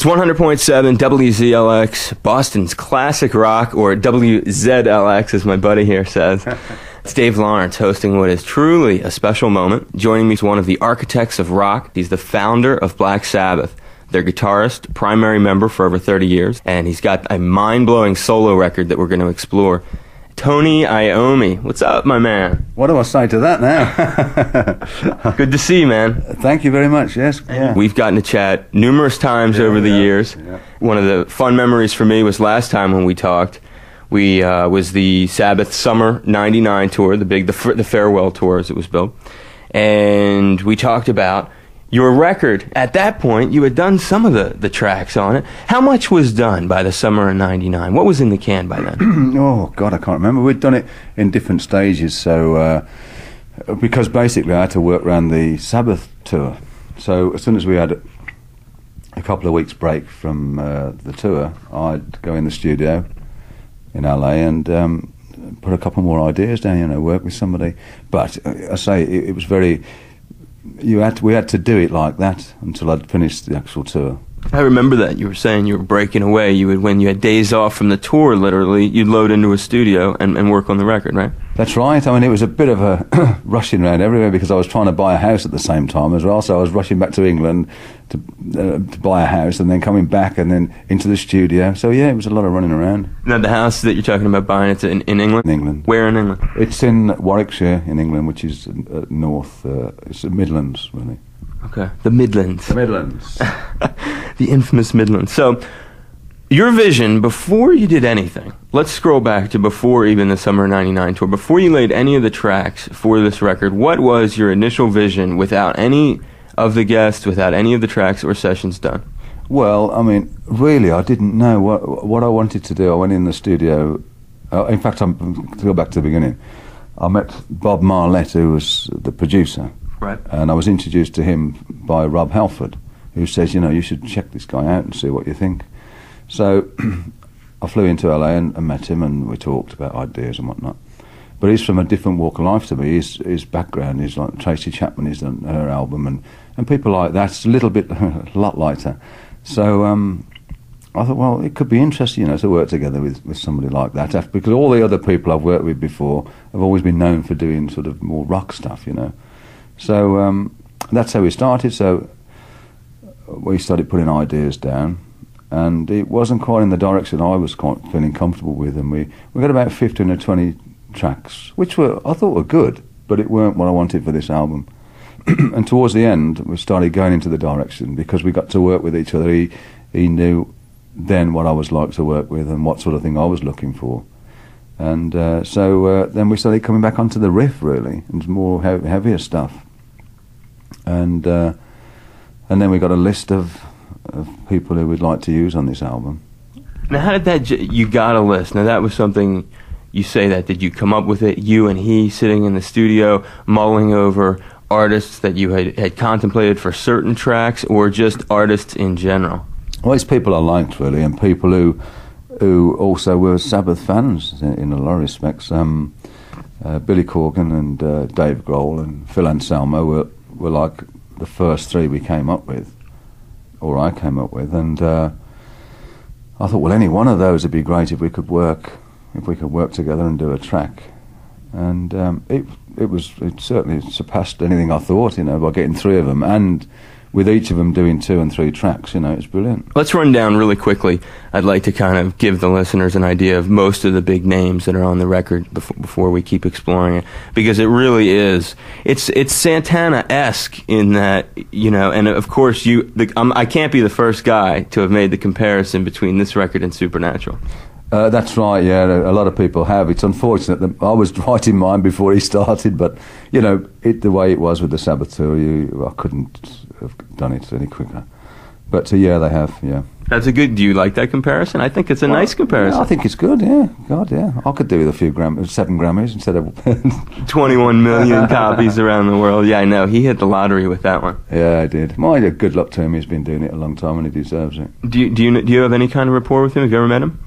100.7 WZLX, Boston's classic rock, or WZLX, as my buddy here says. It's Dave Lawrence hosting what is truly a special moment. Joining me is one of the architects of rock. He's the founder of Black Sabbath, their guitarist, primary member for over 30 years, and he's got a mind-blowing solo record that we're going to explore. Tony Iommi. What's up, my man? What do I say to that now? Good to see you, man. Thank you very much, yes. Yeah. We've gotten to chat numerous times over the years. Yeah. One of the fun memories for me was last time when we talked. We was the Sabbath Summer '99 tour, the farewell tour as it was billed. And we talked about your record. At that point, you had done some of the tracks on it. How much was done by the summer of '99? What was in the can by then? Oh, God, I can't remember. We'd done it in different stages, so because basically I had to work around the Sabbath tour. So as soon as we had a couple of weeks break from the tour, I'd go in the studio in LA and put a couple more ideas down, work with somebody. But I say it was very... we had to do it like that until I'd finished the actual tour. I remember that. You were saying you were breaking away. When you had days off from the tour, literally, you'd load into a studio and work on the record, right? That's right. I mean, it was a bit of a rushing around everywhere because I was trying to buy a house at the same time as well. So I was rushing back to England to buy a house and then coming back and then into the studio. So yeah, it was a lot of running around. Now, the house that you're talking about buying, it's in England? In England. Where in England? It's in Warwickshire in England, which is north. It's the Midlands, really. Okay, the Midlands. The Midlands. The infamous Midlands. So, your vision, before you did anything, let's scroll back to before even the Summer '99 tour, before you laid any of the tracks for this record, what was your initial vision without any of the guests, without any of the tracks or sessions done? Well, I mean, really, I didn't know what I wanted to do. I went in the studio. In fact, to go back to the beginning, I met Bob Marlette, who was the producer. Right. And I was introduced to him by Rob Halford, who says, you should check this guy out and see what you think. So I flew into LA and met him, and we talked about ideas and whatnot. But he's from a different walk of life to me. His background is like Tracy Chapman, he's done her album, and people like that. It's a little bit, a lot lighter. So I thought, well, it could be interesting, to work together with somebody like that, because all the other people I've worked with before have always been known for doing sort of more rock stuff, So that's how we started. So we started putting ideas down, and it wasn't quite in the direction I was feeling comfortable with. And we got about 15 or 20 tracks, which I thought were good, but it weren't what I wanted for this album. And towards the end, we started going into the direction because we got to work with each other. He knew then what I was like to work with and what sort of thing I was looking for. And so then we started coming back onto the riff, really, and more heavier stuff. And then we got a list of people who we'd like to use on this album. Now, how did you got a list? Now, that was something, you say that, did you come up with it, you and he sitting in the studio, mulling over artists that you had contemplated for certain tracks, or just artists in general? Well, it's people I liked, really, and people who also were Sabbath fans in a lot of respects. Billy Corgan and Dave Grohl and Phil Anselmo were like the first three we came up with, or I came up with, and I thought, well, any one of those would be great if we could work together and do a track. And it certainly surpassed anything I thought, by getting three of them, and with each of them doing 2 and 3 tracks, it's brilliant. Let's run down really quickly. I'd like to kind of give the listeners an idea of most of the big names that are on the record before we keep exploring it, because it really is. It's Santana-esque in that, and of course I can't be the first guy to have made the comparison between this record and Supernatural. That's right, yeah, a lot of people have. It's unfortunate that I was writing mine before he started, but, the way it was with the Sabbath tour, I couldn't have done it any quicker. But, yeah, they have, yeah. Do you like that comparison? I think it's a nice comparison. Yeah, I think it's good, yeah. God, yeah. I could do with a few 7 Grammys instead of... 21 million copies around the world. Yeah, I know. He hit the lottery with that one. Yeah, I did. Good luck to him. He's been doing it a long time and he deserves it. Do you have any kind of rapport with him? Have you ever met him?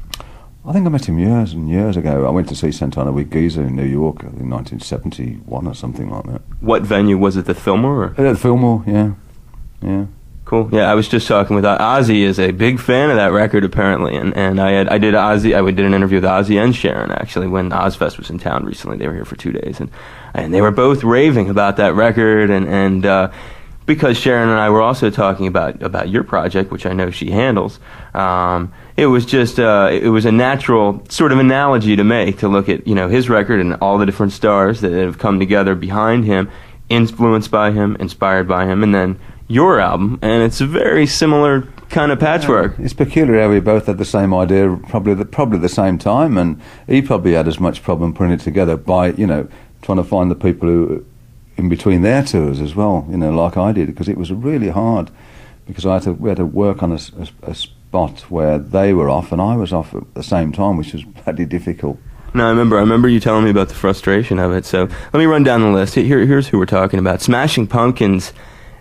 I think I met him years and years ago. I went to see Santana with Geezer in New York in 1971 or something like that. What venue was it? The Fillmore? The Fillmore, yeah. Cool. Yeah, I was just talking with Ozzy is a big fan of that record apparently, and I did an interview with Ozzy and Sharon actually when Ozfest was in town recently. They were here for 2 days, and they were both raving about that record, and because Sharon and I were also talking about your project, which I know she handles. It was just it was a natural sort of analogy to make, to look at his record and all the different stars that have come together behind him, influenced by him, inspired by him, and then your album, and it's a very similar kind of patchwork. It's peculiar how we both had the same idea, probably the same time, and he probably had as much problem putting it together by trying to find the people who in between their tours as well, like I did, because it was really hard, because we had to work on a spot where they were off and I was off at the same time, which was bloody difficult. No, I remember you telling me about the frustration of it. So let me run down the list. Here's who we're talking about. Smashing Pumpkins'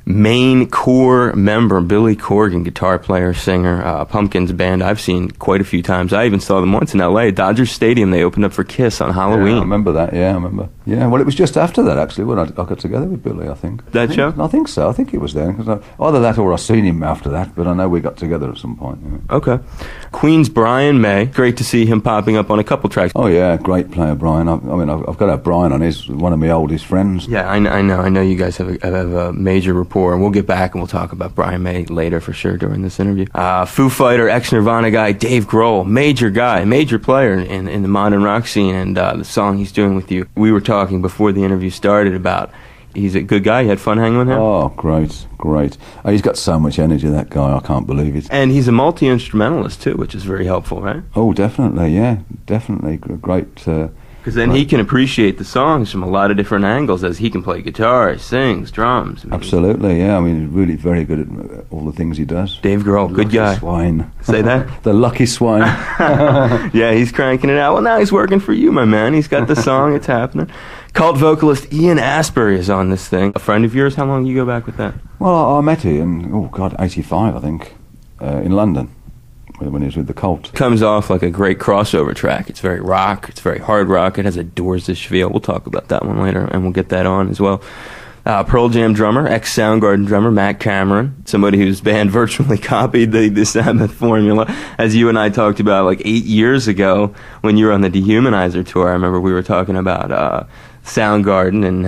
main core member, Billy Corgan, guitar player, singer, Pumpkins band I've seen quite a few times. I even saw them once in L.A. Dodger Stadium. They opened up for Kiss on Halloween. Yeah, I remember that. Yeah, I remember. Yeah, well, it was just after that, actually, when I got together with Billy, I think. Show? I think so. I think it was then. Either that or I seen him after that, but I know we got together at some point. Yeah. Okay. Queen's Brian May. Great to see him popping up on a couple tracks. Oh, yeah, great player, Brian. I've got to have Brian on. He's one of my oldest friends. Yeah, I know you guys have a major rapport, and we'll get back and we'll talk about Brian May later for sure during this interview. Foo Fighter, ex-Nirvana guy, Dave Grohl, major guy, major player in the modern rock scene, and the song he's doing with you. We were talking before the interview started about he's a good guy. You had fun hanging with him? Oh, great. Oh, he's got so much energy, that guy. I can't believe it. And he's a multi-instrumentalist too, which is very helpful, right? Oh, definitely, yeah. Definitely. Great. Because then he can appreciate the songs from a lot of different angles, as he can play guitar, sings, drums. Absolutely, yeah. He's really very good at all the things he does. Dave Grohl, good guy. Swine. Say that? The lucky swine. Yeah, he's cranking it out. Well, now he's working for you, my man. He's got the song. It's happening. Cult vocalist Ian Astbury is on this thing. A friend of yours? How long you go back with that? Well, I met him in, 85, I think, in London, when he was with the Cult. Comes off like a great crossover track. It's very rock. It's very hard rock. It has a Doors-ish feel. We'll talk about that one later, and we'll get that on as well. Pearl Jam drummer, ex-Soundgarden drummer, Matt Cameron, somebody whose band virtually copied the Sabbath formula, as you and I talked about like 8 years ago when you were on the Dehumanizer tour. I remember we were talking about Soundgarden and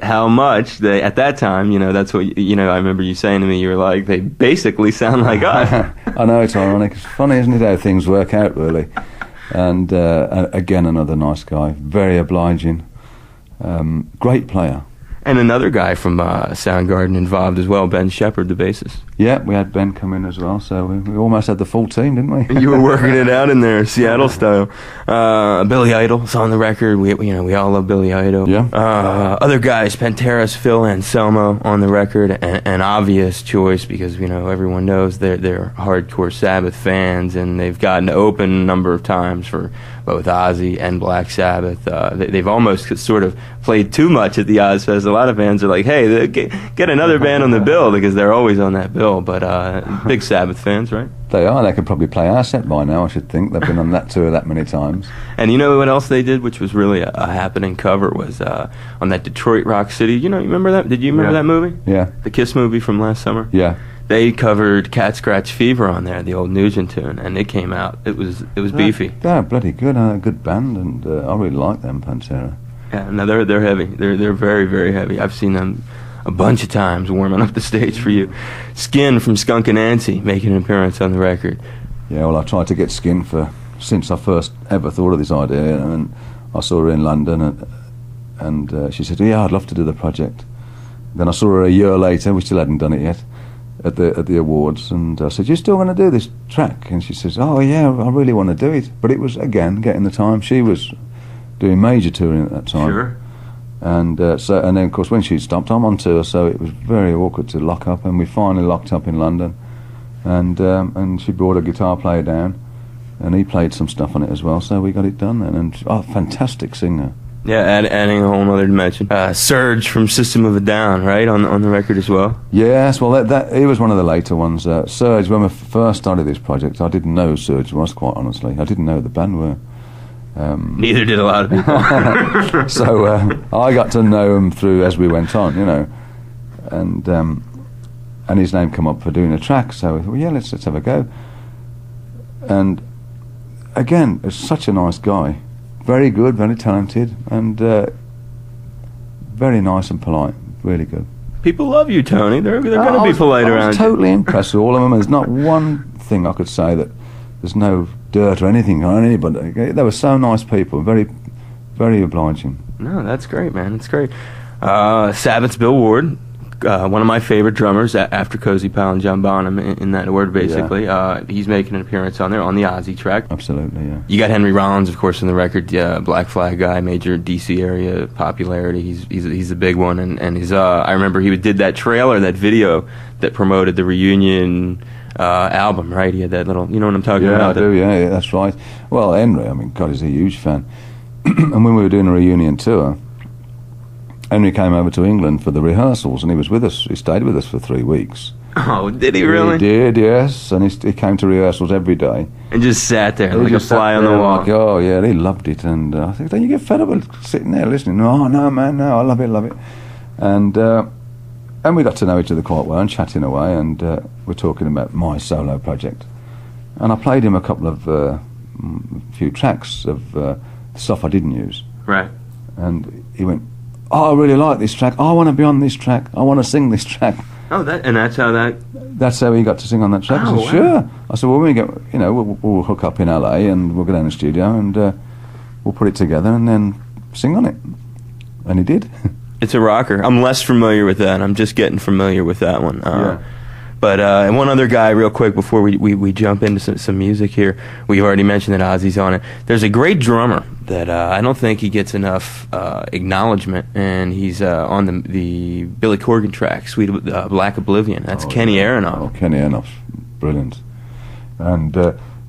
how much they, at that time, that's what, I remember you saying to me, you were like, they basically sound like us. I know, it's ironic. It's funny, isn't it, how things work out, really. And again, another nice guy, very obliging, great player. And another guy from Soundgarden involved as well, Ben Shepherd, the bassist. Yeah, we had Ben come in as well, so we almost had the full team, didn't we? You were working it out in there, Seattle style. Billy Idol's on the record. We all love Billy Idol. Yeah. Other guys, Pantera's Phil Anselmo on the record, an obvious choice because everyone knows they're hardcore Sabbath fans, and they've gotten open a number of times for both Ozzy and Black Sabbath. They've almost sort of played too much at the Ozfest. A lot of fans are like, hey, get another band on the bill, because they're always on that bill. But big Sabbath fans, right? They are. They could probably play our set by now, I should think. They've been on that tour that many times. And you know what else they did, which was really a happening cover, was on that Detroit Rock City. You remember that? Did you remember that movie? Yeah. The Kiss movie from last summer? Yeah. They covered Cat Scratch Fever on there, the old Nugent tune, and it came out. It was beefy. They're bloody good. Good band, and I really like them, Pantera. Yeah, no, they're heavy. They're very, very heavy. I've seen them a bunch of times warming up the stage for you. Skin from Skunk and Nancy making an appearance on the record. Yeah, well, I tried to get Skin since I first ever thought of this idea, and I saw her in London, and she said, "Yeah, I'd love to do the project." Then I saw her a year later. We still hadn't done it yet. At the awards, and I said, "You're still going to do this track?" And she says, "Oh yeah, I really want to do it." But it was again getting the time. She was doing major touring at that time. Sure. And then of course when she stopped, I'm on tour, so it was very awkward to lock up. And we finally locked up in London, and she brought a guitar player down, and he played some stuff on it as well. So we got it done then. And fantastic singer. Yeah, adding a whole other dimension. Surge from System of a Down, right, on the record as well? Yes, well, that it was one of the later ones. Surge, when we first started this project, I didn't know who Surge was, quite honestly. I didn't know who the band were. Neither did a lot of people. So I got to know them through as we went on, and and his name come up for doing a track. So we thought, well, yeah, let's have a go. And again, it's such a nice guy, very good, very talented, and very nice and polite, really good. People love you, Tony. They're going to be polite around you. I was totally impressed with all of them. There's not one thing I could say that there's no dirt or anything on anybody. They were so nice people, very, very obliging. No, that's great, man. It's great. Sabbath's Bill Ward, one of my favorite drummers after Cozy Powell and John Bonham in that order, basically. Yeah. He's making an appearance on there on the Ozzy track. Absolutely, yeah. You got Henry Rollins, of course, in the record. Black Flag guy, major DC area popularity. He's a big one, and he's. I remember he did that trailer, that video that promoted the reunion album, right? He had that little, you know what I'm talking about? Yeah, I do. Yeah, that's right. Well, Henry, I mean, God, he's a huge fan. And when we were doing a reunion tour, Henry came over to England for the rehearsals, and he was with us. He stayed with us for 3 weeks. Oh, did he really? He did, yes. And he came to rehearsals every day. And just sat there like a fly on the wall. Like, oh, yeah, he loved it. And I think, don't you get fed up with sitting there listening? Oh, no, man, no, I love it. And we got to know each other quite well and chatting away, and we're talking about my solo project. And I played him a couple of few tracks of stuff I didn't use. Right. And he went, oh, I really like this track. I want to be on this track. I want to sing this track. Oh, that's how that... That's how he got to sing on that track. Oh, I said, sure. I said, well, when we get, we'll hook up in LA and we'll go down to the studio and we'll put it together and then sing on it. And he did. It's a rocker. I'm less familiar with that. I'm just getting familiar with that one. Yeah. But and one other guy, real quick, before we jump into some music here. We've already mentioned that Ozzy's on it. There's a great drummer that I don't think he gets enough acknowledgement, and he's on the Billy Corgan track, Black Oblivion. That's Kenny Aronoff. Oh, Kenny Aronoff's brilliant. And,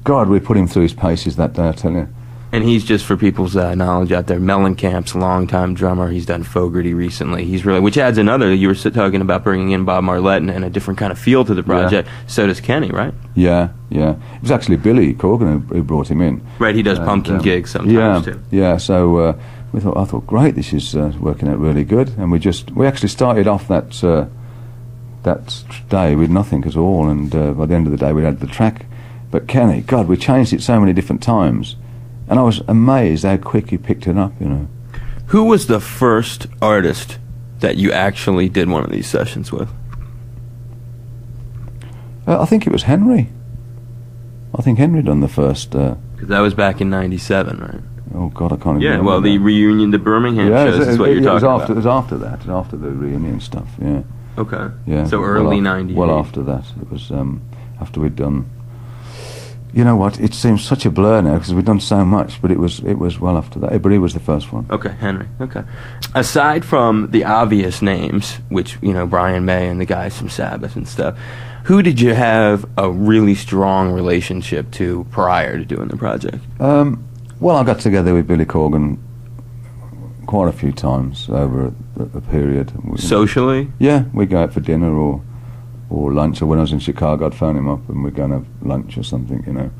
God, we put him through his paces that day, I tell you. And he's, just for people's knowledge out there, Mellencamp's longtime drummer. He's done Fogerty recently. He's really, which adds another. You were talking about bringing in Bob Marlette and a different kind of feel to the project. Yeah. So does Kenny, right? Yeah. It was actually Billy Corgan who brought him in. Right. He does pumpkin gigs sometimes too. Yeah. So I thought, great, this is working out really good. And we actually started off that day with nothing at all. And by the end of the day, we had the track. But Kenny, God, we changed it so many different times. And I was amazed how quick he picked it up, Who was the first artist that you actually did one of these sessions with? I think it was Henry. I think Henry done the first... Because that was back in '97, right? Oh, God, I can't even remember. Yeah, well, the reunion, the Birmingham shows is what you're talking about. It was after that. It was after the reunion stuff, yeah. Okay. Yeah. So early '98. Well, after that. It was after we'd done... You know what? It seems such a blur now because we've done so much, but it was well after that. But he was the first one. Okay, Henry. Okay. Aside from the obvious names, which Brian May and the guys from Sabbath and stuff, who did you have a really strong relationship to prior to doing the project? Well, I got together with Billy Corgan quite a few times over a period. Socially? Yeah, we'd go out for dinner or lunch, or when I was in Chicago I'd phone him up and we'd go and have lunch or something,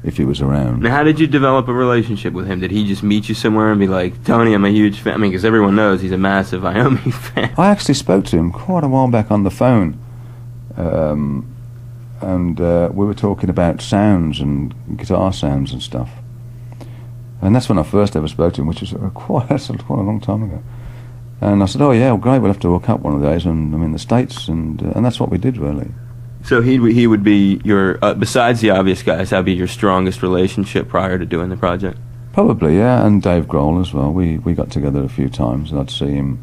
if he was around. Now, how did you develop a relationship with him? Did he just meet you somewhere and be like, Tony, I'm a huge fan? I mean, because everyone knows he's a massive Iommi fan. I actually spoke to him quite a while back on the phone, and we were talking about sounds and guitar sounds and stuff. And that's when I first ever spoke to him, which was quite a long time ago. And I said, oh, yeah, well, great, we'll have to hook up one of the days, and I'm in the States, and that's what we did, really. So he would be your, besides the obvious guys, that would be your strongest relationship prior to doing the project? Probably, yeah, and Dave Grohl as well. We got together a few times, and I'd see him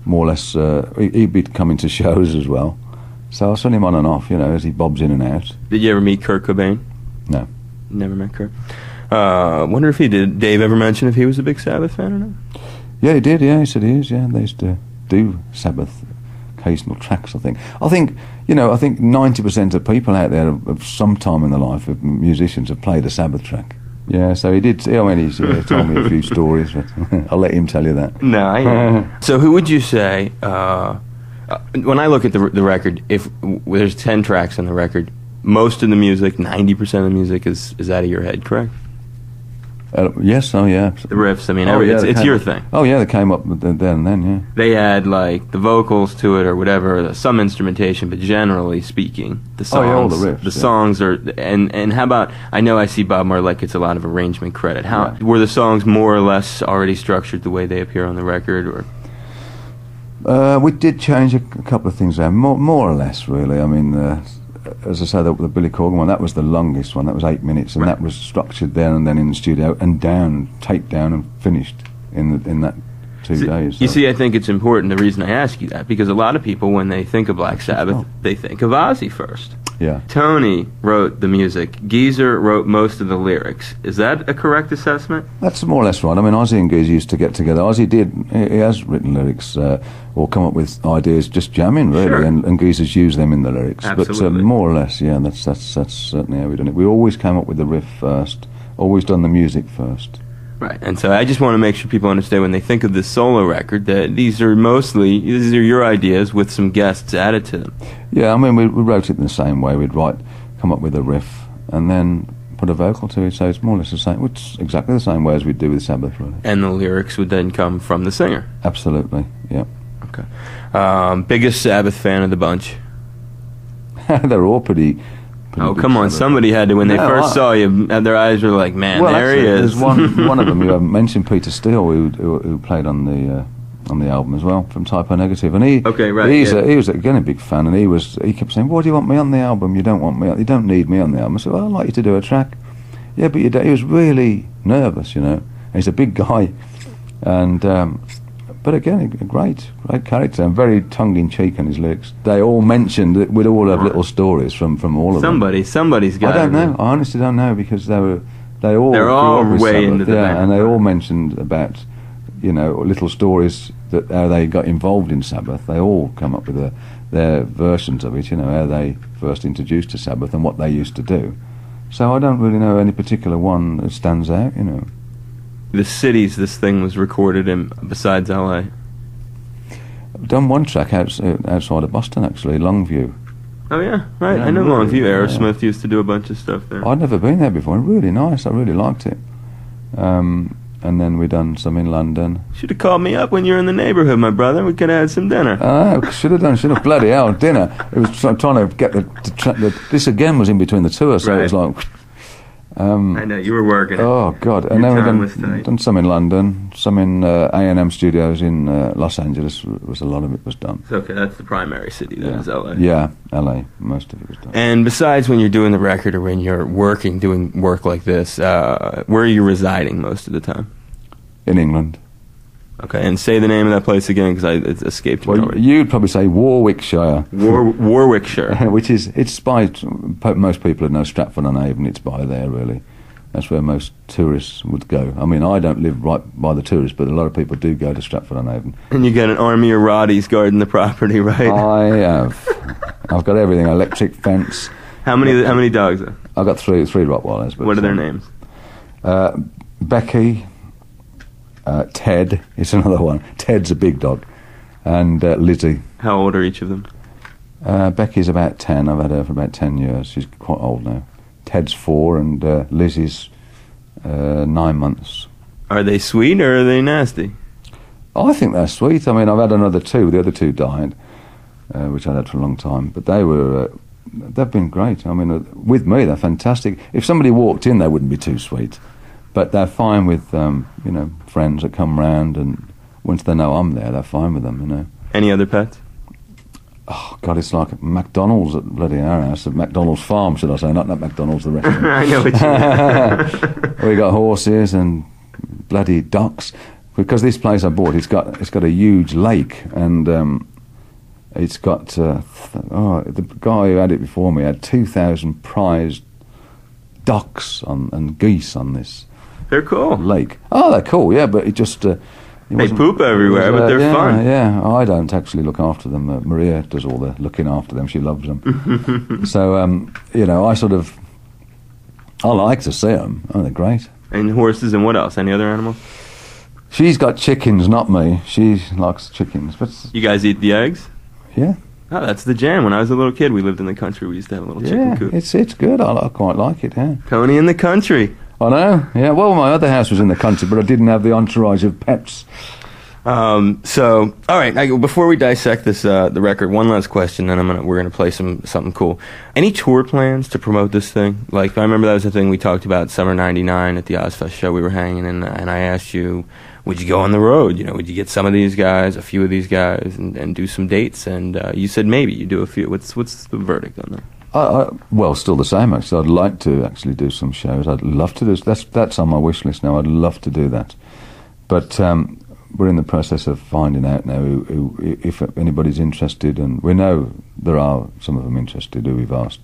more or less, he'd be coming to shows as well. So I saw him on and off, as he bobs in and out. Did you ever meet Kurt Cobain? No. Never met Kurt. Wonder if he did. Dave ever mention if he was a big Sabbath fan or not? Yeah, he did, yeah, he said he is, yeah. They used to do Sabbath occasional tracks, I think. I think 90% of people out there of some time in their life, of musicians, have played a Sabbath track. Yeah, so he did, he's told me a few stories, but I'll let him tell you that. No, So who would you say, when I look at the record, if there's 10 tracks on the record, most of the music, 90% of the music is out of your head, correct? Yes, oh yeah. The riffs, I mean, it's your thing. Oh yeah, they came up with then and then, yeah. They add like the vocals to it or whatever, some instrumentation, but generally speaking, the songs, all the riffs, songs are, and how about, I know I see Bob more like it's a lot of arrangement credit. How were the songs more or less already structured the way they appear on the record, or? We did change a couple of things there, more or less, really. I mean, as I say, the Billy Corgan one, that was the longest one. That was 8 minutes, and that was structured there and then in the studio and taped down and finished in that 2 days. So. You see, I think it's important, the reason I ask you that, because a lot of people, when they think of Black Sabbath, they think of Ozzy first. Yeah. Tony wrote the music. Geezer wrote most of the lyrics. Is that a correct assessment? That's more or less right. I mean, Ozzy and Geezer used to get together. Ozzy he has written lyrics or come up with ideas just jamming, really, sure. and Geezer's used them in the lyrics. Absolutely. But more or less, yeah, that's certainly how we done it. We always came up with the riff first, always done the music first. Right, and so I just want to make sure people understand when they think of this solo record that these are your ideas with some guests added to them. Yeah, I mean, we wrote it in the same way. We'd come up with a riff, and then put a vocal to it, so it's more or less the same. It's exactly the same way as we do with Sabbath, really. And the lyrics would then come from the singer? Absolutely, yeah. Okay. Biggest Sabbath fan of the bunch? They're all pretty oh, come on. Somebody had to, when they first saw you, their eyes were like, man, there he is. There's one of them, you haven't mentioned, Peter Steele, who played on the album as well, from Typo Negative. And he was, again, a big fan, and he kept saying, why do you want me on the album? You don't want me you don't need me on the album. I said, well, I'd like you to do a track. Yeah, but he was really nervous, you know. He's a big guy. And... but again, a great character, and very tongue-in-cheek in his lyrics. They all mentioned that we'd all have little stories from all of them. Somebody's got. I don't know. I honestly don't know, because they're all way into the band. and they all mentioned about, you know, little stories that how they got involved in Sabbath. They all come up with their versions of it. You know, how they first introduced to Sabbath and what they used to do. So I don't really know any particular one that stands out. You know. The cities this thing was recorded in, besides L.A.? I've done one track outside of Boston, actually, Longview. Oh, yeah, right. I know Longview. Aerosmith used to do a bunch of stuff there. I'd never been there before. Really nice. I really liked it. And then we done some in London. Should have called me up when you were in the neighborhood, my brother. We could have had some dinner. Should have. Bloody hell, dinner. It was trying to get this again was in between the tours, so it was like... I know, you were working. Oh, God. And then we've done some in London, some in A&M Studios in Los Angeles. A lot of it was done. Okay, that's the primary city, then, is L.A. Yeah, L.A. Most of it was done. And besides when you're doing the record or when you're doing work like this, where are you residing most of the time? In England. Okay, and say the name of that place again, because it escaped me already. You'd probably say Warwickshire. Warwickshire. Which is, it's by, most people would know Stratford-on-Avon, it's by there, really. That's where most tourists would go. I mean, I don't live right by the tourists, but a lot of people do go to Stratford-on-Avon. And you got an army of Roddies guarding the property, right? I have. I've got everything, electric fence. How many dogs? I've got three Rottweilers. What are their names? Becky... Ted is another one. Ted's a big dog. And Lizzie. How old are each of them? Becky's about 10. I've had her for about 10 years. She's quite old now. Ted's 4 and Lizzie's 9 months. Are they sweet or are they nasty? I think they're sweet. I mean, I've had another 2. The other 2 died, which I'd had for a long time. But they've been great. I mean, with me, they're fantastic. If somebody walked in, they wouldn't be too sweet. But they're fine with, friends that come round, and once they know I'm there, they're fine with them, you know. Any other pets? Oh, God, it's like McDonald's at bloody our house, at McDonald's farm, should I say, not McDonald's, the restaurant. I know what you mean. We got horses and bloody ducks, because this place I bought, it's got a huge lake, and it's got, the guy who had it before me had 2,000 prized ducks and geese on this. They're cool. Lake. Oh, they're cool, yeah, but it just... they poop everywhere, but they're fun. Yeah, I don't actually look after them. Maria does all the looking after them. She loves them. So, I sort of... I like to see them. Oh, they're great. And horses and what else? Any other animals? She's got chickens, not me. She likes chickens. But you guys eat the eggs? Yeah. Oh, that's the jam. When I was a little kid, we lived in the country. We used to have a little chicken coop. It's good. I quite like it, yeah. Tony in the country. I know, yeah. Well, my other house was in the country, but I didn't have the entourage of pets. So, all right. Before we dissect this, the record, one last question, then we're gonna play something cool. Any tour plans to promote this thing? Like, I remember that was the thing we talked about summer '99 at the Ozfest show we were hanging, and I asked you, would you go on the road? You know, would you get some of these guys, a few of these guys, and do some dates? And you said maybe you do a few. What's the verdict on that? Well, still the same, actually. I'd like to actually do some shows. I'd love to do. That's on my wish list now. I'd love to do that, but. We're in the process of finding out now if anybody's interested, and we know there are some of them interested who we've asked,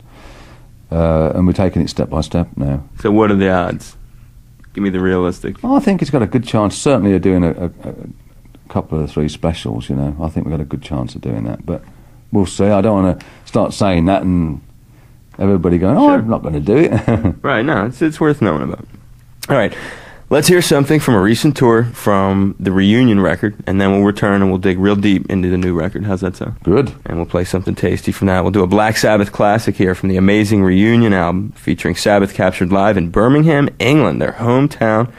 and we're taking it step by step now. So what are the odds? Give me the realistic. I think it's got a good chance, certainly of doing a couple of 3 specials, you know. I think we've got a good chance of doing that, but we'll see. I don't want to start saying that and everybody going, oh, sure. I'm not going to do it. Right, no, it's worth knowing about. All right. Let's hear something from a recent tour from the Reunion record, and then we'll return and we'll dig real deep into the new record. How's that sound? Good. And we'll play something tasty from that. We'll do a Black Sabbath classic here from the amazing Reunion album featuring Sabbath captured live in Birmingham, England, their hometown.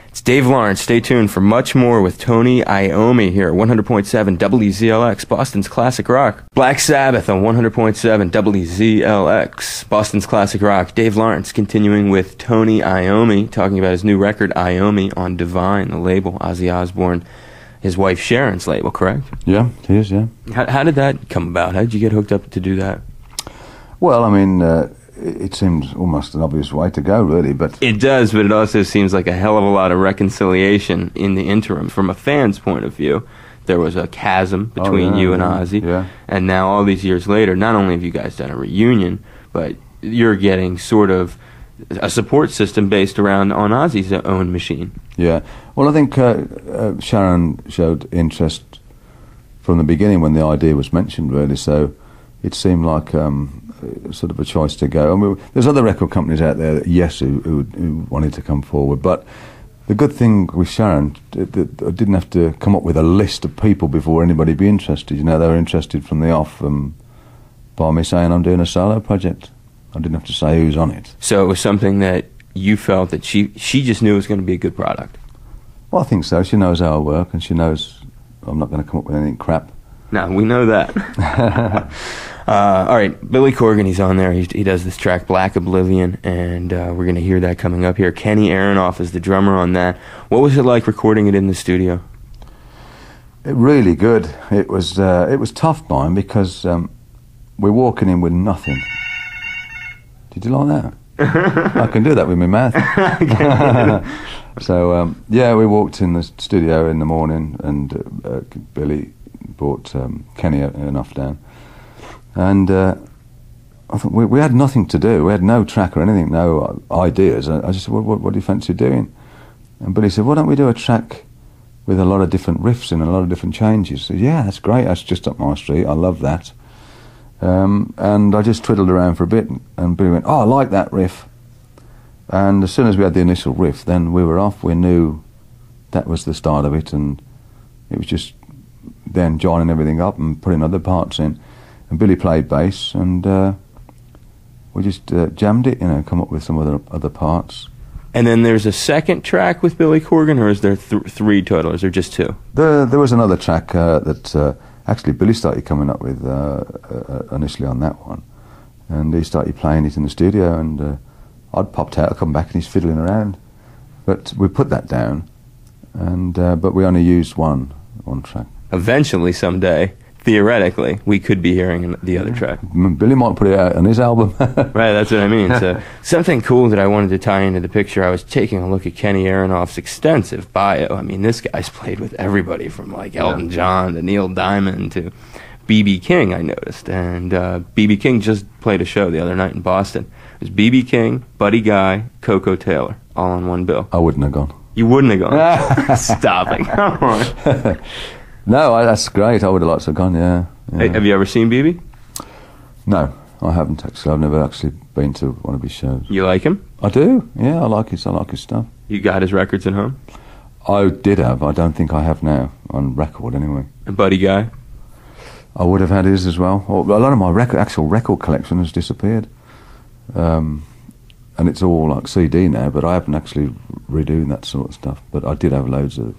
It's Dave Lawrence. Stay tuned for much more with Tony Iommi here at 100.7 WZLX, Boston's classic rock. Black Sabbath on 100.7 WZLX, Boston's classic rock. Dave Lawrence continuing with Tony Iommi, talking about his new record, Iommi, on Divine, the label, Ozzy Osbourne, his wife Sharon's label, correct? Yeah, it is, yeah. How did that come about? How did you get hooked up to do that? Well, I mean... it seems almost an obvious way to go, really, but... It does, but it also seems like a hell of a lot of reconciliation in the interim. From a fan's point of view, there was a chasm between you and Ozzy, and now all these years later, not only have you guys done a reunion, but you're getting sort of a support system based around on Ozzy's own machine. Yeah. Well, I think Sharon showed interest from the beginning when the idea was mentioned, really, so it seemed like... sort of a choice to go. I mean, there's other record companies out there, who wanted to come forward, but the good thing with Sharon, I didn't have to come up with a list of people before anybody be interested. You know, they were interested from the off by me saying I'm doing a solo project. I didn't have to say who's on it. So it was something that you felt that she just knew it was going to be a good product. Well, I think so. She knows how I work, and she knows I'm not going to come up with anything crap. No, we know that. All right, Billy Corgan, he's on there. He does this track, Black Oblivion, and we're going to hear that coming up here. Kenny Aronoff is the drummer on that. What was it like recording it in the studio? Really good. It was tough, mine, because we're walking in with nothing. Did you like that? I can do that with my mouth. So, we walked in the studio in the morning, and Billy brought Kenny Aronoff down. And I thought we had nothing to do. We had no track or anything, no ideas. I just said, what do you fancy doing? And Billy said, why don't we do a track with a lot of different riffs and a lot of different changes? I said, yeah, that's great. That's just up my street. I love that. And I just twiddled around for a bit, and Billy went, oh, I like that riff. And as soon as we had the initial riff, then we were off. We knew that was the start of it, and it was just then joining everything up and putting other parts in. And Billy played bass, and we just jammed it, come up with some other parts. And then there's a second track with Billy Corgan, or is there 3 total? Is there just 2? There was another track that actually Billy started coming up with initially on that one. And he started playing it in the studio, and I'd popped out, I'd come back, and he's fiddling around. But we put that down, and but we only used one track. Eventually, someday, theoretically, we could be hearing the other track. Billy might put it out on his album. Right, that's what I mean. So something cool that I wanted to tie into the picture, I was taking a look at Kenny Aronoff's extensive bio. I mean, this guy's played with everybody from like Elton John to Neil Diamond to B.B. King, I noticed. And B.B. King just played a show the other night in Boston. It was B.B. King, Buddy Guy, Coco Taylor, all on one bill. I wouldn't have gone. You wouldn't have gone? Stop it. Come on. No, that's great. I would have liked to have gone, yeah. Hey, have you ever seen BB? No, I haven't actually. I've never actually been to one of his shows. You like him? I do, yeah. I like his stuff. You got his records at home? I did have. I don't think I have now, on record anyway. A Buddy Guy? I would have had his as well. A lot of my actual record collection has disappeared. and it's all like CD now, but I haven't actually redoing that sort of stuff. But I did have loads of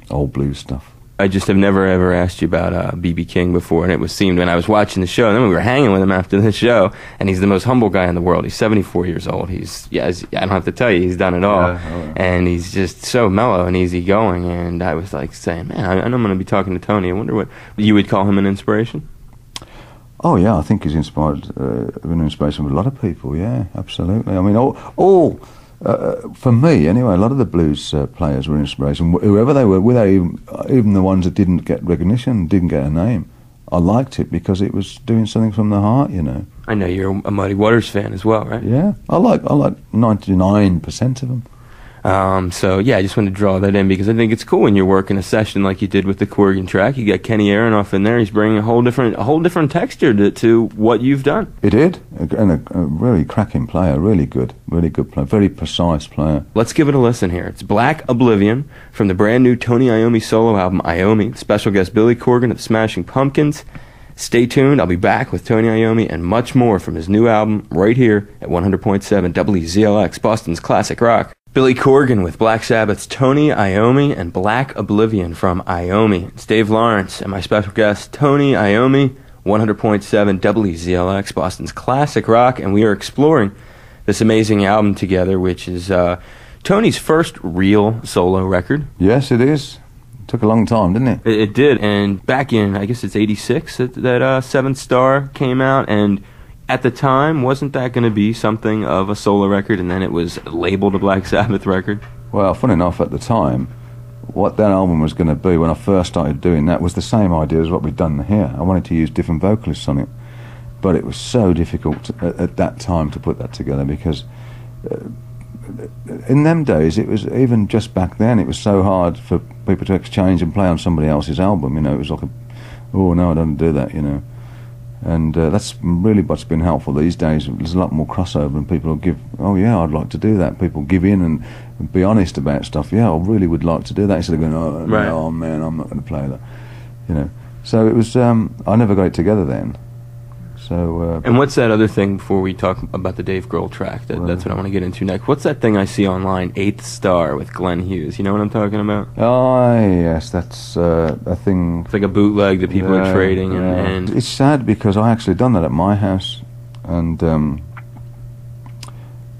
old blues stuff. I just have never ever asked you about B.B. King before, and it was seemed when I was watching the show, and then we were hanging with him after the show, and he's the most humble guy in the world. He's 74 years old. I don't have to tell you, he's done it all. Yeah. And he's just so mellow and easygoing, and I was like saying, man, I know I'm going to be talking to Tony. I wonder what you would call him an inspiration? Oh yeah, I think he's been an inspiration for a lot of people. Yeah, absolutely. I mean, for me anyway, a lot of the blues players were an inspiration. Whoever they were, without even the ones that didn't get recognition, didn't get a name. I liked it because it was doing something from the heart, you know. I know you're a Muddy Waters fan as well, right? Yeah, I like 99% of them. So yeah, I just wanted to draw that in because I think it's cool when you're working a session like you did with the Corgan track. You got Kenny Aronoff in there. He's bringing a whole different texture to what you've done. He did, and a really cracking player, really good player, very precise player. Let's give it a listen here. It's Black Oblivion from the brand new Tony Iommi solo album Iommi. Special guest Billy Corgan of the Smashing Pumpkins. Stay tuned. I'll be back with Tony Iommi and much more from his new album right here at 100.7 WZLX, Boston's classic rock. Billy Corgan with Black Sabbath's Tony Iommi and Black Oblivion from Iommi. It's Dave Lawrence and my special guest Tony Iommi, 100.7 WZLX, Boston's classic rock, and we are exploring this amazing album together, which is Tony's first real solo record. Yes, it is. It took a long time, didn't it? It did, and back in, I guess it's 86 that Seventh Star came out, and at the time, wasn't that going to be something of a solo record, and then it was labeled a Black Sabbath record? Well, funny enough, at the time, what that album was going to be when I first started doing that was the same idea as what we'd done here. I wanted to use different vocalists on it, but it was so difficult at that time to put that together because in them days, it was, even just back then, it was so hard for people to exchange and play on somebody else's album. You know, it was like, oh no, I don't do that, you know. And that's really what's been helpful these days. There's a lot more crossover, and people will give, oh yeah, I'd like to do that. People give in and be honest about stuff. Yeah, I really would like to do that, instead of going, oh, right. No, man, I'm not going to play that. You know. So it was. I never got it together then. So. And what's that other thing before we talk about the Dave Grohl track? That's what I want to get into next. What's that thing I see online? Eighth Star with Glenn Hughes. You know what I'm talking about? Oh yes, that's a thing. It's like a bootleg that people are trading, and it's sad because I actually done that at my house, and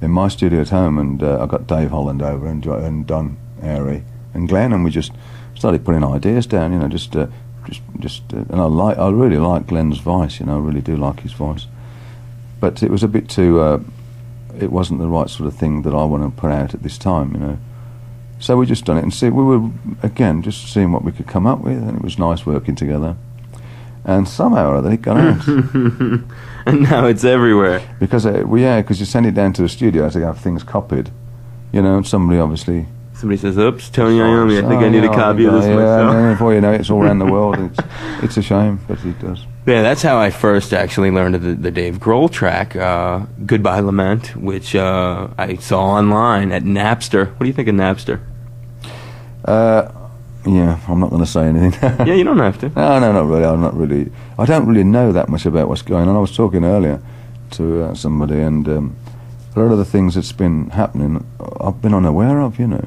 in my studio at home, and I got Dave Holland over and Don Airy and Glenn, and we just started putting ideas down. You know, just and I really like Glenn's voice. You know, I really do like his voice, but it was a bit too. It wasn't the right sort of thing that I want to put out at this time. You know. So we just done it, and we were, again, just seeing what we could come up with, and it was nice working together. And somehow or other it got out. And now it's everywhere. Because, because you send it down to the studio to have things copied, you know, and somebody says, oops, Tony Iommi, I think I need a copy of this myself. And before you know it, it's all around the world. It's a shame, but it does. Yeah, that's how I first actually learned of the Dave Grohl track, Goodbye Lament, which I saw online at Napster. What do you think of Napster? Yeah, I'm not going to say anything. Yeah, you don't have to. No, not really. I don't really know that much about what's going on. I was talking earlier to somebody, and a lot of the things that's been happening, I've been unaware of, you know.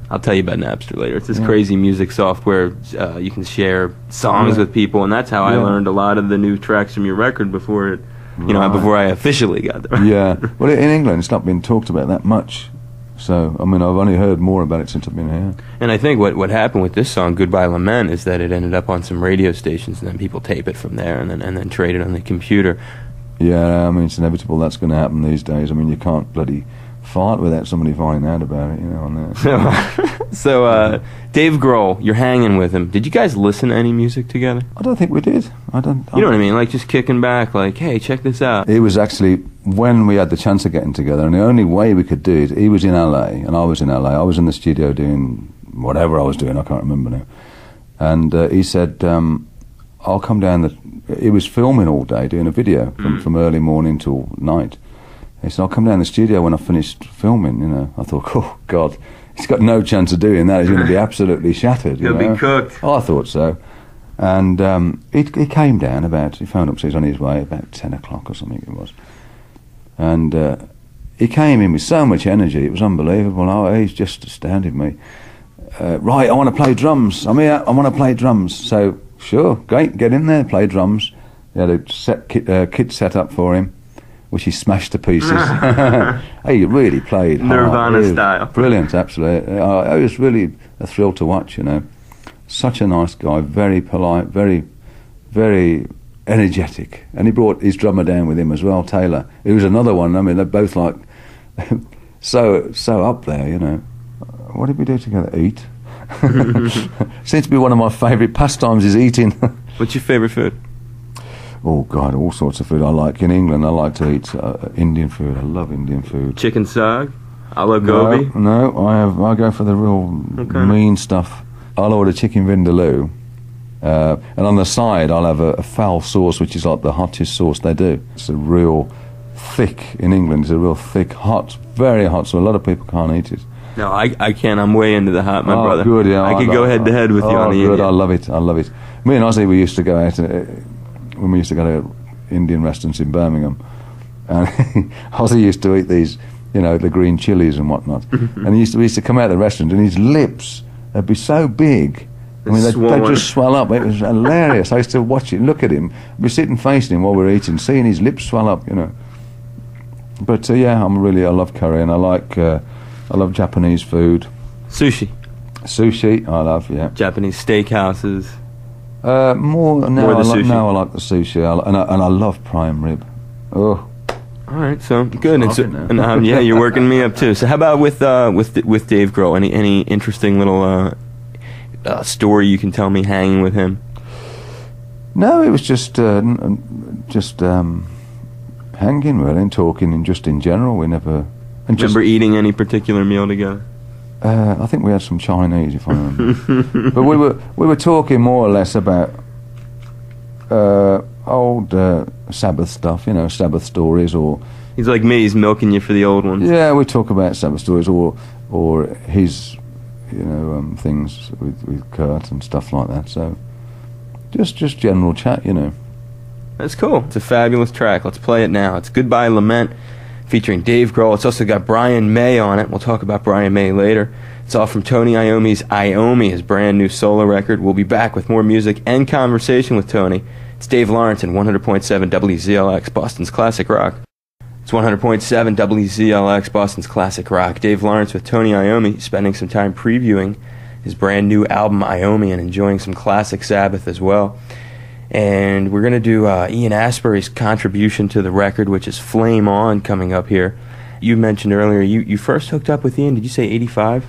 I'll tell you about Napster later. It's this crazy music software. You can share songs with people, and that's how I learned a lot of the new tracks from your record before I officially got them. Yeah. Well, in England, it's not been talked about that much. So, I mean, I've only heard more about it since I've been here. And I think what happened with this song, Goodbye Lament, is that it ended up on some radio stations, and then people tape it from there, and then trade it on the computer. Yeah, I mean, it's inevitable that's going to happen these days. I mean, you can't bloody fart without somebody finding out about it, you know. On there. So, Dave Grohl, you're hanging with him. Did you guys listen to any music together? I don't think we did. You know what I mean? Like, just kicking back, like, hey, check this out. It was actually when we had the chance of getting together, and the only way we could do it, he was in LA, and I was in LA. I was in the studio doing whatever I was doing, I can't remember now. And he said, I'll come down. He was filming all day, doing a video from early morning till night. He said, I'll come down the studio when I finished filming, you know. I thought, oh, God, he's got no chance of doing that. He's going to be absolutely shattered, He'll be cooked. Oh, I thought so. And he came down he phoned upstairs on his way about 10 o'clock or something it was. And he came in with so much energy, it was unbelievable. Oh, he's just astounded me. Right, I want to play drums. I'm here, I want to play drums. So, sure, great, get in there, play drums. He had a kit set up for him, which he smashed to pieces. He really played Nirvana style. Brilliant, absolutely. It was really a thrill to watch, you know. Such a nice guy, very polite, very, very energetic. And he brought his drummer down with him as well, Taylor. He was another one. I mean, they're both like so up there, you know. What did we do together? Eat. Seems to be one of my favourite pastimes is eating. What's your favourite food? Oh God, all sorts of food I like. In England, I like to eat Indian food. I love Indian food. Chicken sag, a la gobi. No, I go for the real mean stuff. I'll order chicken vindaloo, and on the side I'll have a fowl sauce, which is like the hottest sauce they do. It's a real thick in England. It's a real thick, hot, very hot. So a lot of people can't eat it. No, I can't. I'm way into the hot, my brother. Good, yeah. I could go head to head with you on the good. Indian. I love it. I love it. Me and Ozzy, we used to go out. When we used to go to Indian restaurants in Birmingham, and Ozzy used to eat these, you know, the green chilies and whatnot, and we used to come out of the restaurant and his lips, they'd be so big, I mean, they'd just swell up. It was hilarious. I used to watch it and look at him, be sitting facing him while we were eating, seeing his lips swell up, you know. But yeah, I love curry, and I love Japanese food. Sushi, I love, yeah. Japanese steakhouses. More now. I like the sushi, and I love prime rib. Oh, all right, so good. Yeah, you're working me up too. So how about with Dave Grohl? Any interesting little story you can tell me hanging with him? No, it was just hanging really, and talking, and just in general. We never. Remember eating any particular meal together? I think we had some Chinese, if I remember. But we were talking more or less about old Sabbath stuff, you know, Sabbath stories, or he's like me. He's milking you for the old ones. Yeah, we talk about Sabbath stories, or his, you know, things with Kurt and stuff like that. So just general chat, you know. That's cool. It's a fabulous track. Let's play it now. It's Goodbye Lament, featuring Dave Grohl. It's also got Brian May on it. We'll talk about Brian May later. It's all from Tony Iommi's Iommi, his brand new solo record. We'll be back with more music and conversation with Tony. It's Dave Lawrence and 100.7 WZLX, Boston's Classic Rock. It's 100.7 WZLX, Boston's Classic Rock. Dave Lawrence with Tony Iommi, spending some time previewing his brand new album Iommi and enjoying some classic Sabbath as well. And we're going to do Ian Astbury's contribution to the record, which is Flame On, coming up here. You mentioned earlier, you first hooked up with Ian, did you say 85?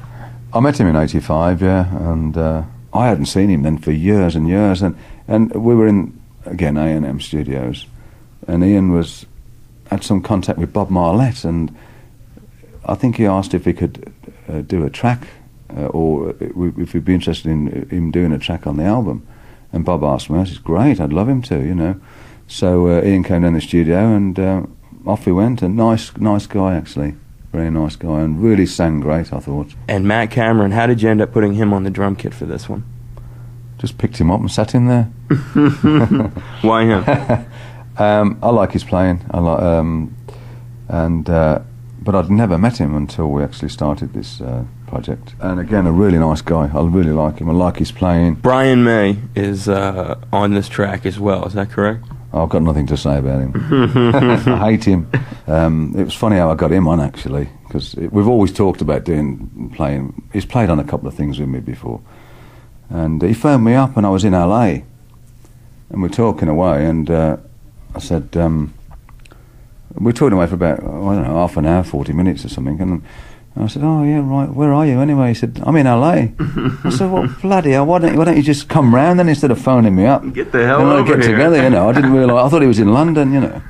I met him in 85, yeah, and I hadn't seen him then for years and years, and we were in, again, A&M Studios, and Ian had some contact with Bob Marlette, and I think he asked if he could do a track, or if we'd be interested in him doing a track on the album. And Bob asked me, I said, great, I'd love him to, you know. So Ian came down the studio, and off he went. A nice guy, actually. Very nice guy, and really sang great, I thought. And Matt Cameron, how did you end up putting him on the drum kit for this one? Just picked him up and sat him there. Why him? I like his playing. But I'd never met him until we actually started this project. And again, a really nice guy. I really like him. I like his playing. Brian May is on this track as well. Is that correct? I've got nothing to say about him. I hate him. It was funny how I got him on, actually, because we've always talked about playing. He's played on a couple of things with me before. And he phoned me up, and I was in LA. And we're talking away, and I said... we were talking away for about, I don't know, half an hour, 40 minutes or something, and I said, oh yeah, right, where are you anyway? He said, I'm in LA. I said, well, bloody hell, why don't you just come round then instead of phoning me up? Get the hell over get here. Together, you know. I didn't realise, I thought he was in London, you know.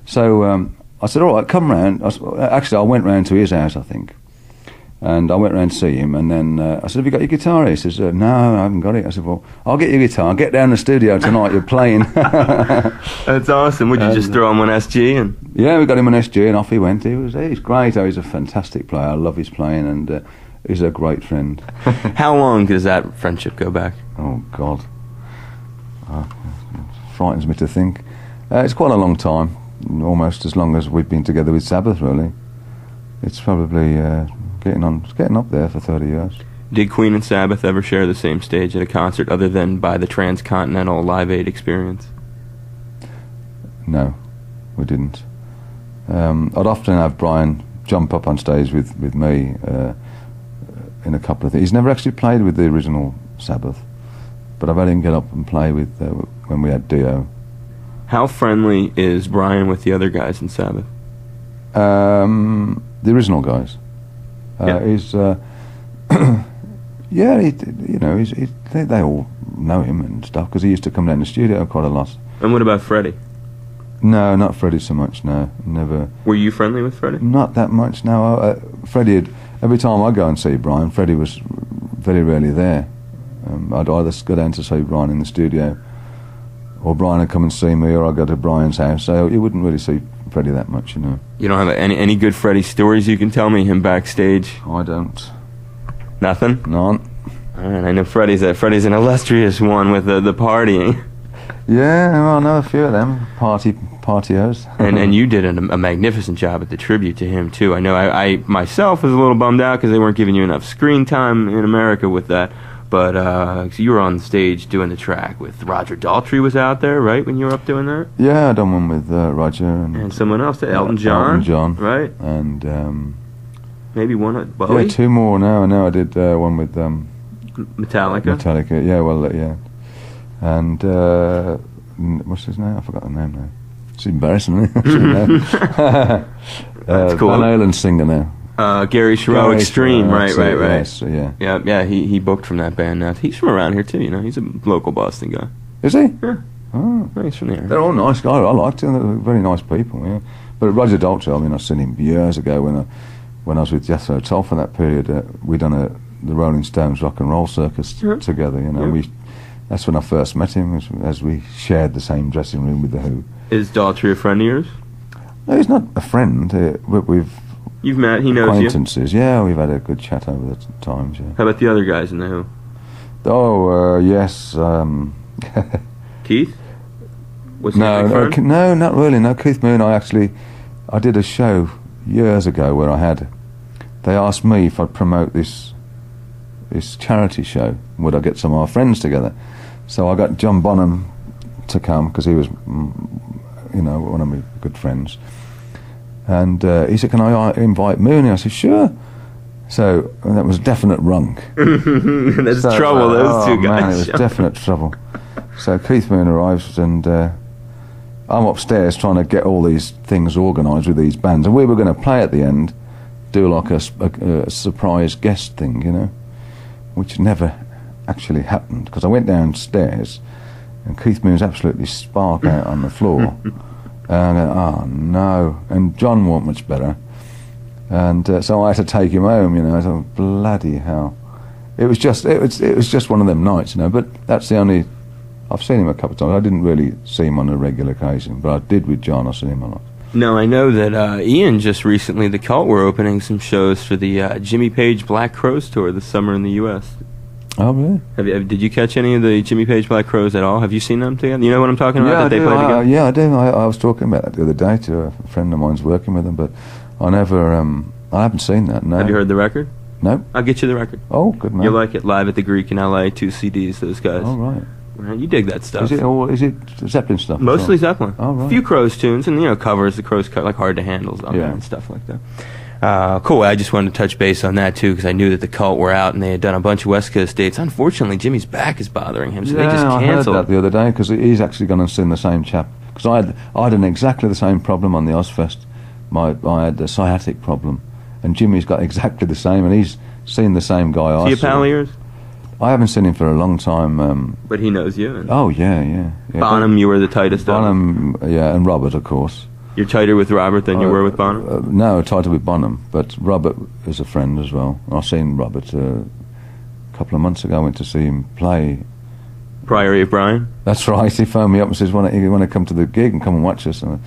So I said, all right, come round. Actually, I went round to his house, I think. And I went round to see him, and then I said, have you got your guitar? He says, no, I haven't got it. I said, well, I'll get your guitar. Get down the studio tonight, you're playing. That's awesome. Would you just throw him on SG? And yeah, we got him on SG, and off he went. He's great. He's a fantastic player. I love his playing, and he's a great friend. How long does that friendship go back? Oh, God. It frightens me to think. It's quite a long time. almost as long as we've been together with Sabbath, really. It's probably getting up there for 30 years. Did Queen and Sabbath ever share the same stage at a concert other than by the transcontinental Live Aid experience? No, we didn't. I'd often have Brian jump up on stage with me in a couple of things. He's never actually played with the original Sabbath, but I've had him get up and play with when we had Dio. How friendly is Brian with the other guys in Sabbath? The original guys. He's yeah, they all know him and stuff because he used to come down to the studio quite a lot. And what about Freddie? No, not Freddie so much. No, never. Were you friendly with Freddie? Not that much. No, Freddie. Every time I go and see Brian, Freddie was very rarely there. I'd either go down to see Brian in the studio, or Brian would come and see me, or I'd go to Brian's house. So you wouldn't really see Freddie that much, you know. You don't have any good Freddie stories you can tell me, him backstage? I don't. Nothing? None. All right, I know Freddie's an illustrious one with the partying. Yeah, well, I know a few of them partiers. and you did a magnificent job at the tribute to him too. I know I myself was a little bummed out because they weren't giving you enough screen time in America with that. But so you were on stage doing the track with Roger Daltrey was out there, right, when you were up doing that? Yeah, I done one with Roger and someone else, Elton John. Elton John, right? And maybe one at Bowie. Yeah, two more now. I did one with Metallica. Metallica, yeah, well, yeah. And what's his name? I forgot the name now. It's embarrassing, isn't it? That's cool. Van Halen's singer now. Gary Sherrill Extreme, right. Yes, yeah. Yeah, he booked from that band now. He's from around here too, you know. He's a local Boston guy. Is he? Yeah. Oh. He's from there. They're all nice guys. I liked them. They're very nice people, yeah. But Roger Daltrey, I mean, I've seen him years ago when I was with Jethro Tull for that period. We'd done the Rolling Stones rock and roll circus together, you know. Yeah. That's when I first met him, as we shared the same dressing room with The Who. Is Daltrey a friend of yours? No, he's not a friend. You've met, he knows acquaintances. Yeah, we've had a good chat over the times, yeah. How about the other guys in The Who? Oh, yes. Keith? No, not really. No, Keith Moon, I did a show years ago where they asked me if I'd promote this charity show. Would I get some of our friends together? So I got John Bonham to come because he was, you know, one of my good friends. And he said, "Can I invite Mooney?" I said, "Sure." So that was definite runk. That's trouble. Those two guys. Man, it was definite trouble. So Keith Moon arrives, and I'm upstairs trying to get all these things organised with these bands, and we were going to play at the end, do like a surprise guest thing, you know, which never actually happened because I went downstairs and Keith Moon's absolutely spark out on the floor. And I go, oh no. And John wasn't much better. And so I had to take him home, you know. I thought, bloody hell. It was just one of them nights, you know. But that's the only. I've seen him a couple of times. I didn't really see him on a regular occasion, but I did with John. I've seen him a lot. No, I know that Ian just recently, the Cult, were opening some shows for the Jimmy Page Black Crowes tour this summer in the U.S. Oh, really? Did you catch any of the Jimmy Page Black Crowes at all? Have you seen them together? You know what I'm talking about? Yeah, they play together? Yeah, I do. I was talking about that the other day to a friend of mine's working with them, but I never. I haven't seen that. No. Have you heard the record? No. I'll get you the record. Oh, good man. You'll like it. Live at the Greek in L.A. 2 CDs. Those guys. Oh, right. You dig that stuff. Is it Zeppelin stuff? Mostly Zeppelin. Oh, right. A few Crowes tunes and, you know, covers. The Crowes like Hard to Handle's on there and stuff like that. Cool. I just wanted to touch base on that too because I knew that the Cult were out and they had done a bunch of West Coast dates. Unfortunately, Jimmy's back is bothering him, so they just canceled. I heard that the other day because he's actually going to sing the same chap. Because I had exactly the same problem on the Ozfest. I had the sciatic problem, and Jimmy's got exactly the same, and he's seen the same guy. Is he a pal of yours? I haven't seen him for a long time. But he knows you. Oh yeah. Bonham, you were the tightest. Bonham, yeah, and Robert, of course. You're tighter with Robert than you were with Bonham? No, tighter with Bonham, but Robert is a friend as well. I've seen Robert a couple of months ago. I went to see him play. Priory of Brian? That's right. He phoned me up and says, you want to come to the gig and come and watch us? And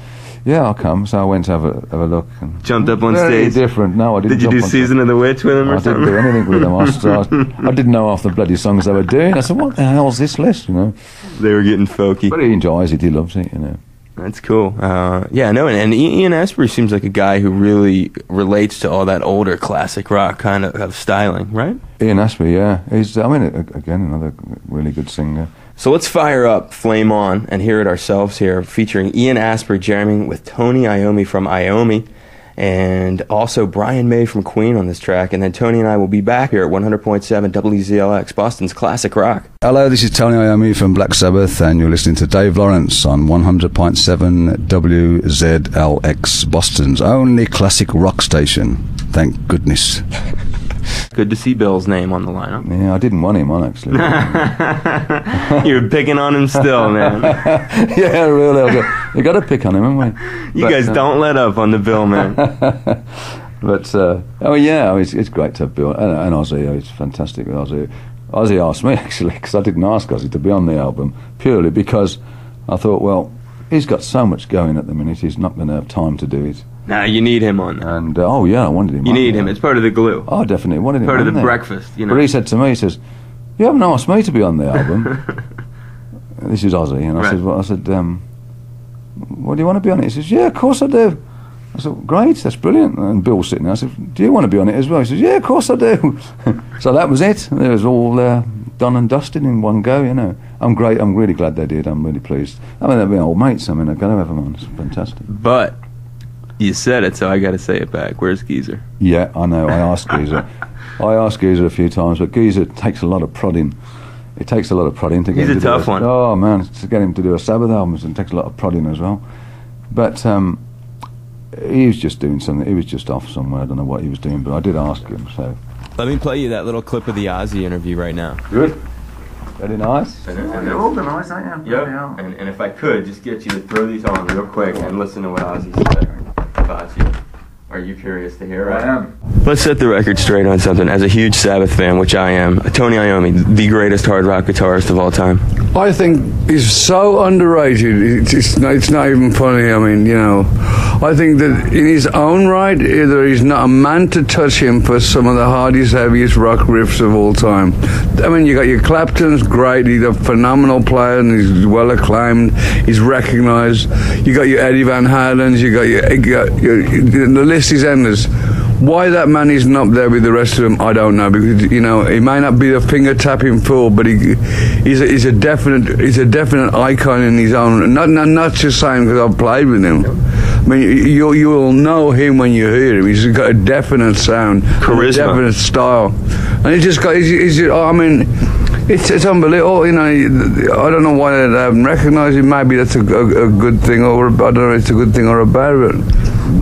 yeah, I'll come. So I went to have a look. And jumped up on very stage? Different. No, I didn't. Did you do Season of the Witch with him or something? I didn't do anything with him. I didn't know half the bloody songs they were doing. I said, what the hell's this list, you know? They were getting folky. But he enjoys it. He loves it, you know. That's cool. Yeah, no, and Ian Astbury seems like a guy who really relates to all that older classic rock kind of styling, right? Ian Astbury, yeah. He's, I mean, again, another really good singer. So let's fire up Flame On and hear it ourselves here, featuring Ian Astbury jamming with Tony Iommi from Iommi, and also Brian May from Queen on this track. And then Tony and I will be back here at 100.7 WZLX, Boston's classic rock. Hello, this is Tony Iommi from Black Sabbath, and you're listening to Dave Lawrence on 100.7 WZLX, Boston's only classic rock station. Thank goodness. Good to see Bill's name on the lineup. Yeah, I didn't want him on, actually. You're picking on him still, man. Yeah, really. You got to pick on him, haven't we? You guys don't let up on the Bill, man. But, oh yeah, it's great to have Bill. And Ozzy, it's fantastic with Ozzy. Ozzy asked me, actually, because I didn't ask Ozzy to be on the album, purely because I thought, well, he's got so much going at the minute, he's not going to have time to do it. Nah, you need him on there. And, oh yeah, I wanted him You on need there. him. It's part of the glue. Oh, definitely wanted him Part on of the there. breakfast, you know. But he said to me, he says, you haven't asked me to be on the album. This is Ozzy. And I said, well, what do you want to be on it? He says, yeah, of course I do. I said, great, that's brilliant. And Bill's sitting there. I said, do you want to be on it as well? He says, yeah, of course I do. So that was it. It was all done and dusted in one go, you know. I'm really glad they did. I'm really pleased. I mean, they've been old mates. I mean, I've got to have them on. It's fantastic. But you said it, so I got to say it back. Where's Geezer? Yeah, I know. I asked Geezer. a few times, but Geezer takes a lot of prodding. It takes a lot of prodding to get him to do He's a tough one. Oh, man, to get him to do a Sabbath album, it takes a lot of prodding as well. But he was just doing something. He was just off somewhere. I don't know what he was doing, but I did ask him, so. Let me play you that little clip of the Ozzy interview right now. Good. Very nice. They're organised, aren't you? Yep. And if I could, just get you to throw these on real quick and listen to what Ozzy said about you. Are you curious to hear it? I am. Let's set the record straight on something. As a huge Sabbath fan, which I am, Tony Iommi, the greatest hard rock guitarist of all time. I think he's so underrated. It's not even funny. I mean, you know, I think that in his own right, either he's not a man to touch him for some of the hardest, heaviest rock riffs of all time. I mean, you got your Clapton's great. He's a phenomenal player and he's well acclaimed. He's recognised. You got your Eddie Van Halen's. You got your the list is endless. Why that man isn't up there with the rest of them, I don't know. Because, you know, he may not be a finger tapping fool, but he's a definite icon in his own. Not just saying because I've played with him. I mean, you'll know him when you hear him. He's got a definite sound, charisma, a definite style, and he's just got. I mean, it's unbelievable. You know, I don't know why they haven't recognised him. Maybe that's a good thing, or I don't know if it's a good thing or a bad thing.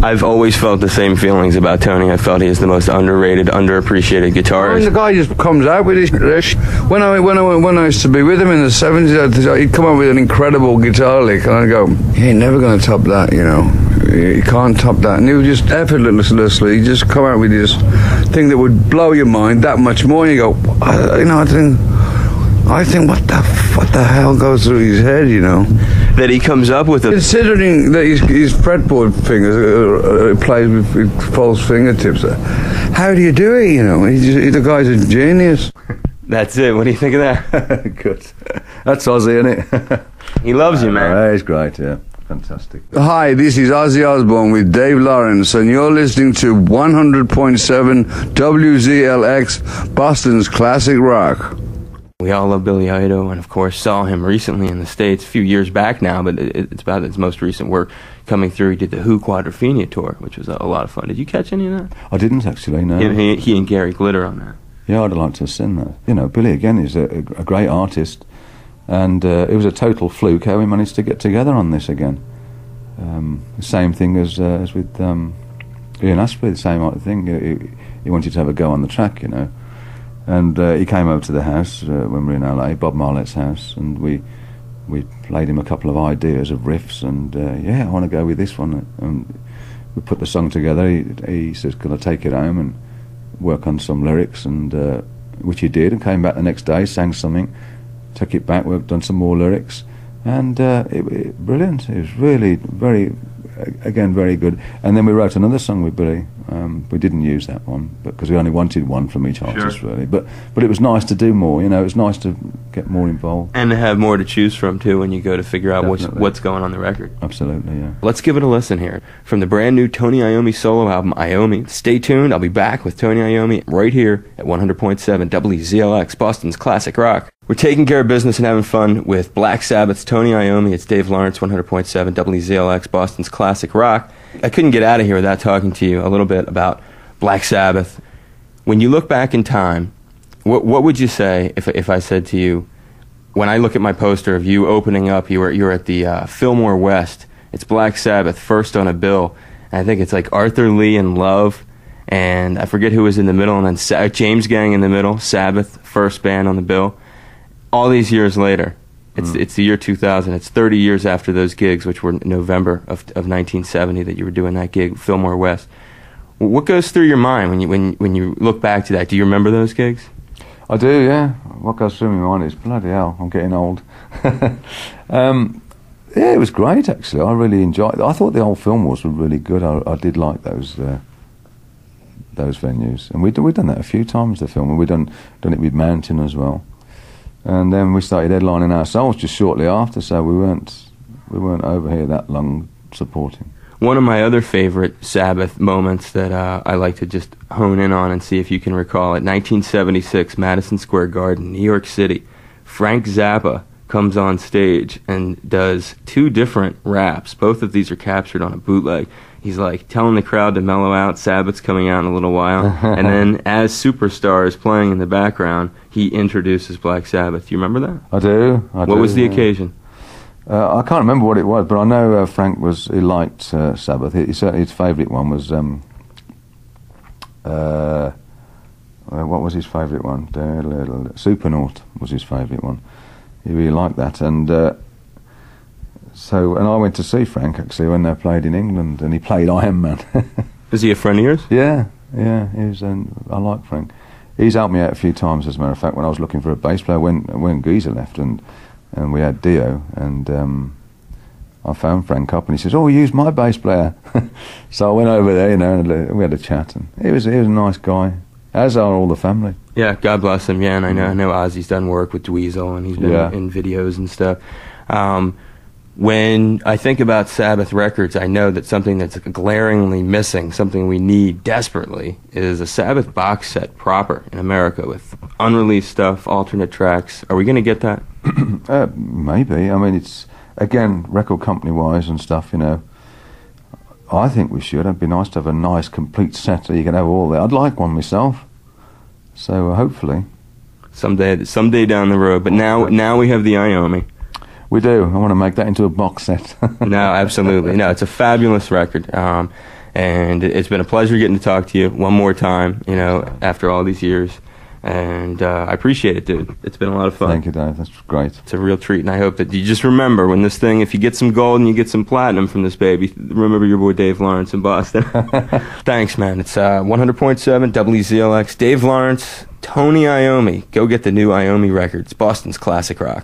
I've always felt the same feelings about Tony. I felt he is the most underrated, underappreciated guitarist. I mean, the guy just comes out with his. When I used to be with him in the 70s, he'd come up with an incredible guitar lick, and I'd go, "He ain't never going to top that," you know. He can't top that, and he would just effortlessly just come out with this thing that would blow your mind that much more. And you go, you know, I think what the hell goes through his head, you know? That he comes up with Considering that his fretboard fingers plays with false fingertips, how do you do it? You know, the guy's a genius. That's it. What do you think of that? Good. That's Ozzy, isn't it? He loves you, man. He's great. Yeah, fantastic. Hi, this is Ozzy Osbourne with Dave Lawrence, and you're listening to 100.7 WZLX, Boston's classic rock. We all love Billy Idol, and of course saw him recently in the States, a few years back now, but it's about his most recent work coming through. He did the Who Quadrophenia tour, which was a lot of fun. Did you catch any of that? I didn't actually, no. He and Gary Glitter on that. Yeah, I'd like to have seen that. You know, Billy, again, is a great artist, and it was a total fluke how we managed to get together on this again. The same thing as with Ian Astbury, the same kind of thing. He wanted to have a go on the track, you know. And he came over to the house when we were in LA, Bob Marlet's house, and we played him a couple of ideas of riffs, and I want to go with this one. And we put the song together. He says, "Can I take it home and work on some lyrics?" And which he did, and came back the next day, sang something, took it back, worked on some more lyrics, and brilliant. It was really very again, very good. And then we wrote another song with Billy. We didn't use that one because we only wanted one from each artist, really. But it was nice to do more. You know, it was nice to get more involved and to have more to choose from too when you go to figure out what's going on the record. Absolutely, yeah. Let's give it a listen here from the brand new Tony Iommi solo album, Iommi. Stay tuned. I'll be back with Tony Iommi right here at 100.7 WZLX, Boston's classic rock. We're taking care of business and having fun with Black Sabbath's Tony Iommi. It's Dave Lawrence, 100.7 WZLX, Boston's classic rock. I couldn't get out of here without talking to you a little bit about Black Sabbath. When you look back in time, what would you say if I said to you, when I look at my poster of you opening up, you're at the Fillmore West. It's Black Sabbath, first on a bill. And I think it's like Arthur Lee and Love, and I forget who was in the middle, and then James Gang in the middle, Sabbath, first band on the bill. All these years later, it's the year 2000. It's 30 years after those gigs, which were November of 1970 that you were doing that gig, Fillmore West. What goes through your mind when you look back to that? Do you remember those gigs? I do, yeah. What goes through my mind is, bloody hell, I'm getting old. Yeah, it was great, actually. I really enjoyed it. I thought the old Fillmores were really good. I did like those venues. And we've done that a few times, the Fillmore. We've done it with Mountain as well. And then we started headlining ourselves just shortly after, so we weren't over here that long supporting. One of my other favorite Sabbath moments that I like to just hone in on and see if you can recall it, 1976, Madison Square Garden, New York City. Frank Zappa comes on stage and does two different raps. Both of these are captured on a bootleg. He's like telling the crowd to mellow out, Sabbath's coming out in a little while, and then as Superstar is playing in the background, he introduces Black Sabbath. Do you remember that? I do. What was the occasion? I can't remember what it was, but I know Frank he liked Sabbath. Certainly his favourite one was, what was his favourite one? Supernaut was his favourite one. He really liked that, and I went to see Frank actually when they played in England, and he played Iron Man. Is he a friend of yours? Yeah. I like Frank. He's helped me out a few times, as a matter of fact, when I was looking for a bass player when Geezer left, and we had Dio, and I phoned Frank up, and he says, "Oh, use my bass player." So I went over there, and we had a chat, and he was a nice guy, as are all the family. Yeah, God bless him. Yeah, and I know Ozzy's done work with Dweezil, and he's been in videos and stuff. When I think about Sabbath records, I know that something that's glaringly missing, something we need desperately, is a Sabbath box set proper in America with unreleased stuff, alternate tracks. Are we going to get that? Maybe. I mean, it's, again, record company-wise and stuff, I think we should. It'd be nice to have a nice, complete set so you can have all that. I'd like one myself. So hopefully. Someday down the road. But now we have the Iommi. We do. I want to make that into a box set. No, absolutely. No, it's a fabulous record. And it's been a pleasure getting to talk to you one more time, after all these years. And I appreciate it, dude. It's been a lot of fun. Thank you, Dave. That's great. It's a real treat, and I hope that you just remember when this thing, if you get some gold and you get some platinum from this baby, remember your boy Dave Lawrence in Boston. Thanks, man. It's 100.7 WZLX. Dave Lawrence, Tony Iommi. Go get the new Iommi records, Boston's classic rock.